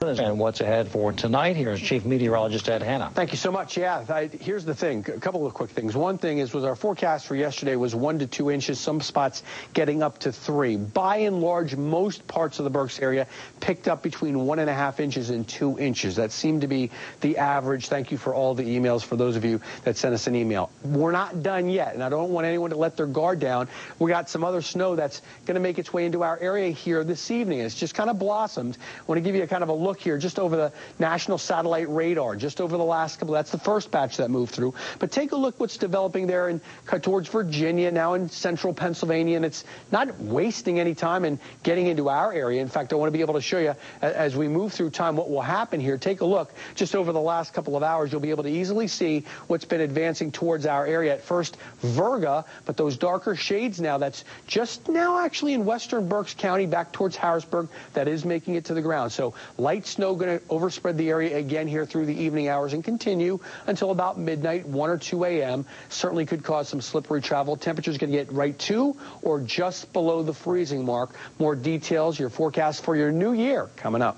And what's ahead for tonight? Here's Chief Meteorologist Ed Hanna. Thank you so much. Yeah, here's the thing. A couple of quick things. One thing is, our forecast for yesterday was 1 to 2 inches, some spots getting up to 3. By and large, most parts of the Berks area picked up between 1.5 inches and 2 inches. That seemed to be the average. Thank you for all the emails for those of you that sent us an email. We're not done yet, and I don't want anyone to let their guard down. We got some other snow that's going to make its way into our area here this evening. It's just kind of blossomed. I want to give you a kind of a look here just over the national satellite radar, just over the last couple. That's the first batch that moved through. But take a look what's developing there and towards Virginia, now in central Pennsylvania, and it's not wasting any time and getting into our area. In fact, I want to be able to show you as we move through time what will happen here. Take a look just over the last couple of hours. You'll be able to easily see what's been advancing towards our area. At first, Virga, but those darker shades now, that's just now actually in western Berks County back towards Harrisburg. That is making it to the ground. So light snow going to overspread the area again here through the evening hours and continue until about midnight, 1 or 2 a.m. Certainly could cause some slippery travel. Temperatures going to get right to or just below the freezing mark. More details, your forecast for your new year coming up.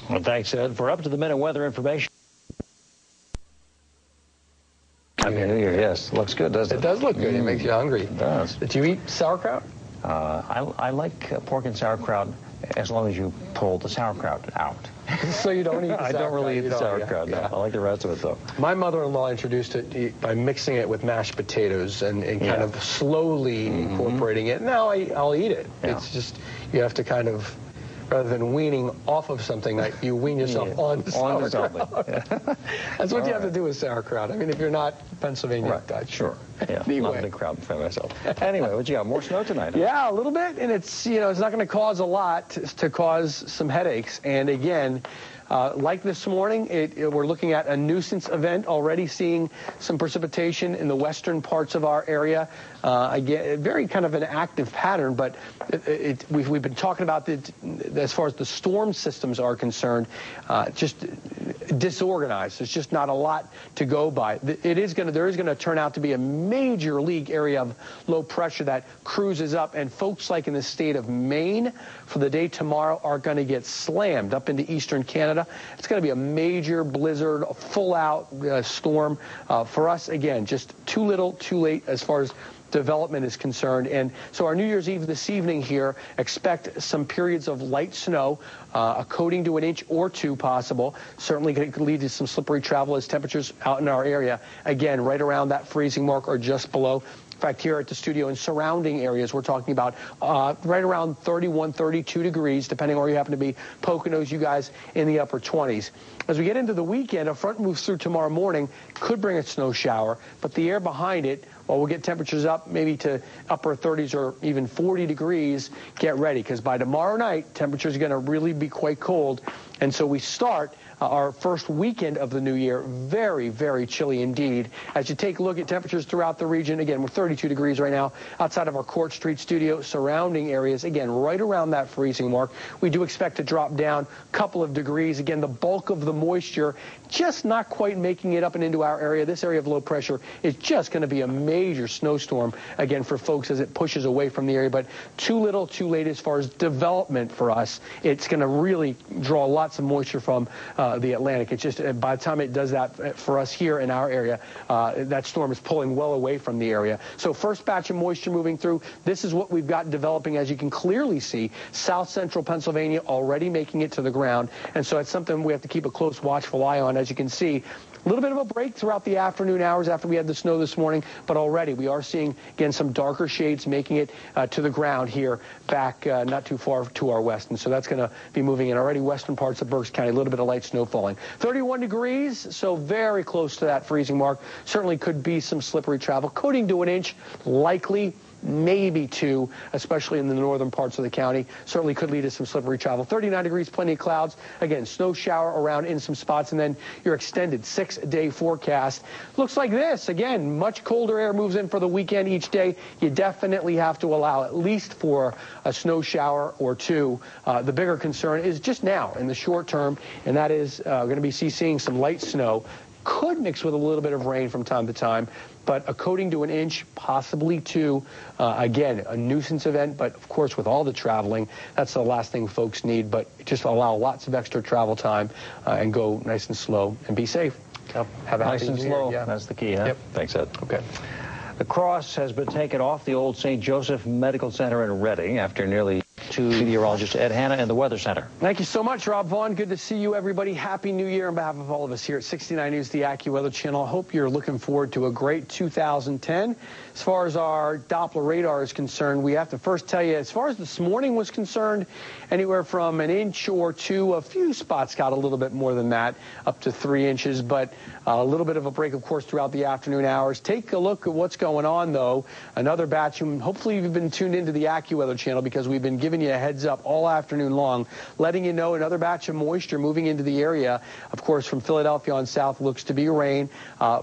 Well, thanks, Ed. For up-to-the-minute weather information. I mean, yes, looks good, doesn't it? It does look good. It makes you hungry. It does. Did you eat sauerkraut? I like pork and sauerkraut as long as you pull the sauerkraut out. So you don't eat the sauerkraut? I don't really eat the sauerkraut, no. I like the rest of it, though. My mother-in-law introduced it by mixing it with mashed potatoes and kind of slowly incorporating it. Now I'll eat it. Yeah. It's just, you have to kind of, rather than weaning off of something, you wean yourself on sauerkraut. That's what you have to do with sauerkraut. I mean, if you're not Pennsylvania Dutch. Sure. Yeah, anyway. Not a big crowd fan myself. Anyway, what you got? More snow tonight? Huh? Yeah, a little bit, and it's it's not going to cause a lot to cause some headaches. And again, like this morning, we're looking at a nuisance event, already seeing some precipitation in the western parts of our area. Again, very kind of an active pattern, but we've been talking about as far as the storm systems are concerned, just disorganized. There's just not a lot to go by. There is going to turn out to be a major league area of low pressure that cruises up, and folks like in the state of Maine for the day tomorrow are going to get slammed up into eastern Canada. It's going to be a major blizzard, a full-out storm. For us, again, just too little, too late as far as development is concerned. And so our New Year's Eve this evening here, expect some periods of light snow, a coating to 1 inch or 2 possible. Certainly could lead to some slippery travel as temperatures out in our area, again, right around that freezing mark or just below. In fact, here at the studio and surrounding areas, we're talking about right around 31, 32 degrees, depending on where you happen to be. Poconos, you guys in the upper 20s. As we get into the weekend, a front moves through tomorrow morning, could bring a snow shower, but the air behind it, while we'll get temperatures up maybe to upper 30s or even 40 degrees, get ready, because by tomorrow night, temperatures are going to really be quite cold. And so we start our first weekend of the new year very, very chilly indeed. As you take a look at temperatures throughout the region, again, we're 32 degrees right now outside of our Court Street studio, surrounding areas, again, right around that freezing mark. We do expect to drop down a couple of degrees. Again, the bulk of the moisture just not quite making it up and into our area. This area of low pressure is just going to be a major snowstorm, again, for folks as it pushes away from the area. But too little, too late as far as development for us. It's going to really draw lots of moisture from the Atlantic. It's just by the time it does that for us here in our area, that storm is pulling well away from the area. So first batch of moisture moving through. This is what we've got developing, as you can clearly see, south central Pennsylvania already making it to the ground. And so it's something we have to keep a close watchful eye on. As you can see, a little bit of a break throughout the afternoon hours after we had the snow this morning, but already we are seeing, again, some darker shades making it to the ground here back not too far to our west. And so that's going to be moving in already western parts of Berks County, a little bit of light snow falling. 31 degrees, so very close to that freezing mark. Certainly could be some slippery travel. Coating to 1 inch, likely. Maybe 2, especially in the northern parts of the county. Certainly could lead to some slippery travel. 39 degrees, plenty of clouds. Again, snow shower around in some spots, and then your extended 6-day forecast looks like this. Again, much colder air moves in for the weekend each day. You definitely have to allow at least for a snow shower or 2. The bigger concern is just now in the short term, and that is going to be seeing some light snow. could mix with a little bit of rain from time to time, but a coating to an inch, possibly two. Again, a nuisance event, but of course with all the traveling, that's the last thing folks need, but just allow lots of extra travel time and go nice and slow and be safe. Yep. Have a nice happy and New slow. Year. Yeah. That's the key, huh? Yep. Thanks, Ed. Okay. The cross has been taken off the old St. Joseph Medical Center in Reading after nearly Meteorologist Ed Hanna in the Weather Center. Thank you so much, Rob Vaughn. Good to see you, everybody. Happy New Year on behalf of all of us here at 69 News, the AccuWeather channel. I hope you're looking forward to a great 2010. As far as our Doppler radar is concerned, we have to first tell you, as far as this morning was concerned, anywhere from an inch or two, a few spots got a little bit more than that, up to 3 inches, but a little bit of a break, of course, throughout the afternoon hours. Take a look at what's going on, though. Another batch, and hopefully you've been tuned into the AccuWeather channel because we've been giving you a heads up all afternoon long, letting you know another batch of moisture moving into the area. Of course, from Philadelphia on south looks to be rain.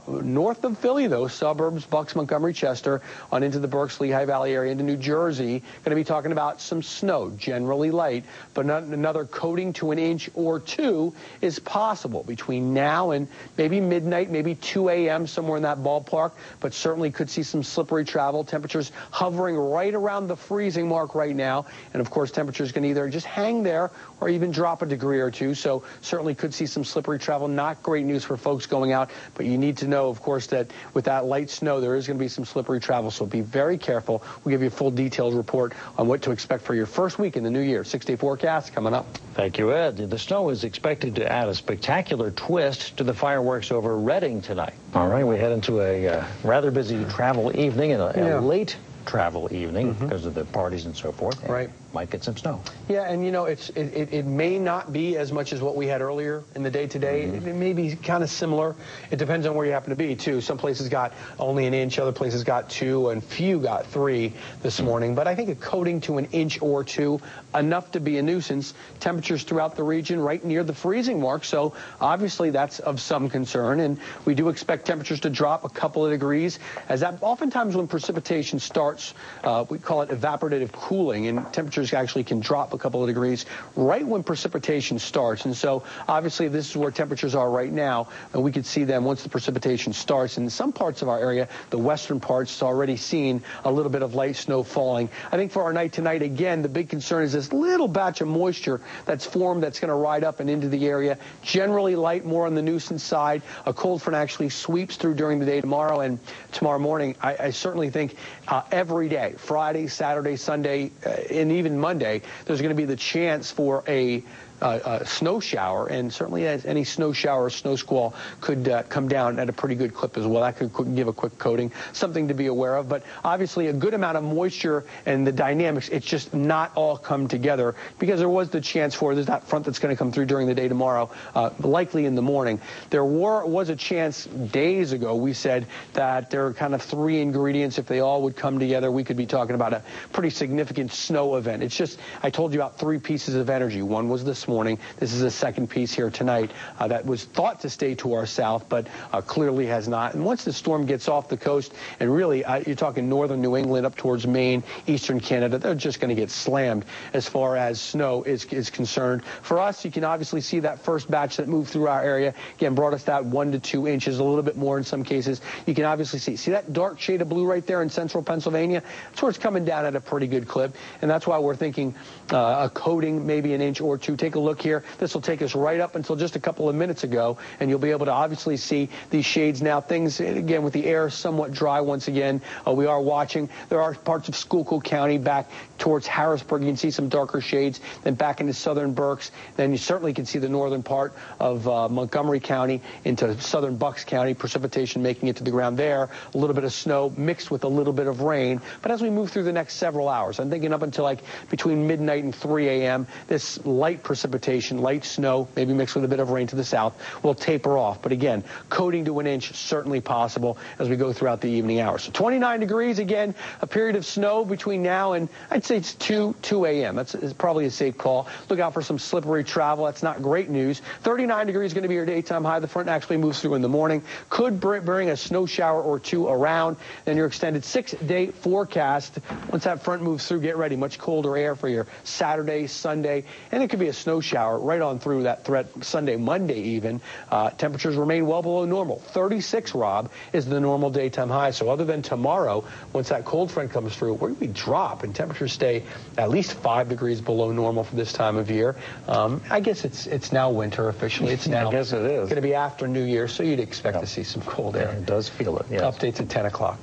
North of Philly, though, suburbs, Bucks, Montgomery, Chester, on into the Berks, Lehigh Valley area, into New Jersey. Going to be talking about some snow, generally light, but another coating to an inch or two is possible between now and maybe midnight, maybe 2 a.m., somewhere in that ballpark, but certainly could see some slippery travel. Temperatures hovering right around the freezing mark right now, and of course temperatures can either just hang there or even drop a degree or two, so certainly could see some slippery travel. Not great news for folks going out, but you need to know, of course, that with that light snow, there is going to be some slippery travel, so be very careful. We'll give you a full detailed report on what to expect for your first week in the new year. 6-day forecast coming up. Thank you, Ed. The snow is expected to add a spectacular twist to the fireworks over Reading tonight. All right, we head into a rather busy travel evening and a late travel evening because of the parties and so forth. And right. Might get some snow. Yeah, and you know, it may not be as much as what we had earlier in the day today. It may be kind of similar. It depends on where you happen to be, too. Some places got only an inch, other places got 2, and few got 3 this morning. But I think a coating to an inch or 2, enough to be a nuisance. Temperatures throughout the region right near the freezing mark, so obviously that's of some concern. And we do expect temperatures to drop a couple of degrees, as that oftentimes when precipitation starts, we call it evaporative cooling, and temperatures actually can drop a couple of degrees right when precipitation starts. And so obviously this is where temperatures are right now, and we could see them once the precipitation starts. In some parts of our area, the western parts, already seen a little bit of light snow falling. I think for our night tonight, again, the big concern is this little batch of moisture that's formed that's going to ride up and into the area. Generally light, more on the nuisance side. A cold front actually sweeps through during the day tomorrow and tomorrow morning. I certainly think every day, Friday, Saturday, Sunday, and even Monday, there's going to be the chance for a snow shower, and certainly as any snow shower or snow squall could come down at a pretty good clip as well. That could give a quick coating, something to be aware of. But obviously a good amount of moisture and the dynamics, it's just not all come together because there was the chance for, there's that front that's going to come through during the day tomorrow, likely in the morning. There was a chance days ago, we said that there are kind of 3 ingredients. If they all would come together, we could be talking about a pretty significant snow event. It's just, I told you about 3 pieces of energy. One was this morning. This is a second piece here tonight that was thought to stay to our south, but clearly has not. And once the storm gets off the coast, and really you're talking northern New England up towards Maine, eastern Canada, they're just going to get slammed as far as snow is concerned. For us, you can obviously see that first batch that moved through our area, again, brought us that 1 to 2 inches, a little bit more in some cases. You can obviously see that dark shade of blue right there in central Pennsylvania? That's where it's coming down at a pretty good clip, and that's why we're thinking a coating, maybe an inch or 2. Take a look here. This will take us right up until just a couple of minutes ago, and you'll be able to obviously see these shades now. Things, again, with the air somewhat dry once again, we are watching. There are parts of Schuylkill County back towards Harrisburg. You can see some darker shades. Then back into southern Berks. Then you certainly can see the northern part of Montgomery County into southern Bucks County. Precipitation making it to the ground there. A little bit of snow mixed with a little bit of rain. But as we move through the next several hours, I'm thinking up until like between midnight and 3 a.m., this light precipitation, light snow, maybe mixed with a bit of rain to the south, will taper off. But again, coating to an inch, certainly possible as we go throughout the evening hours. So 29 degrees, again, a period of snow between now and I'd say it's 2 a.m. That's probably a safe call. Look out for some slippery travel. That's not great news. 39 degrees is going to be your daytime high. The front actually moves through in the morning. Could bring a snow shower or 2 around. Then your extended 6-day forecast. Once that front moves through, get ready. Much colder air for your Saturday, Sunday, and it could be a snow snow shower right on through that threat Sunday, Monday even. Temperatures remain well below normal. 36, Rob, is the normal daytime high. So other than tomorrow, once that cold front comes through, we drop and temperatures stay at least 5 degrees below normal for this time of year. I guess it's now winter officially. It's now I guess it is going to be after New Year, so you'd expect to see some cold air. It does feel it, yes. Updates at 10 o'clock.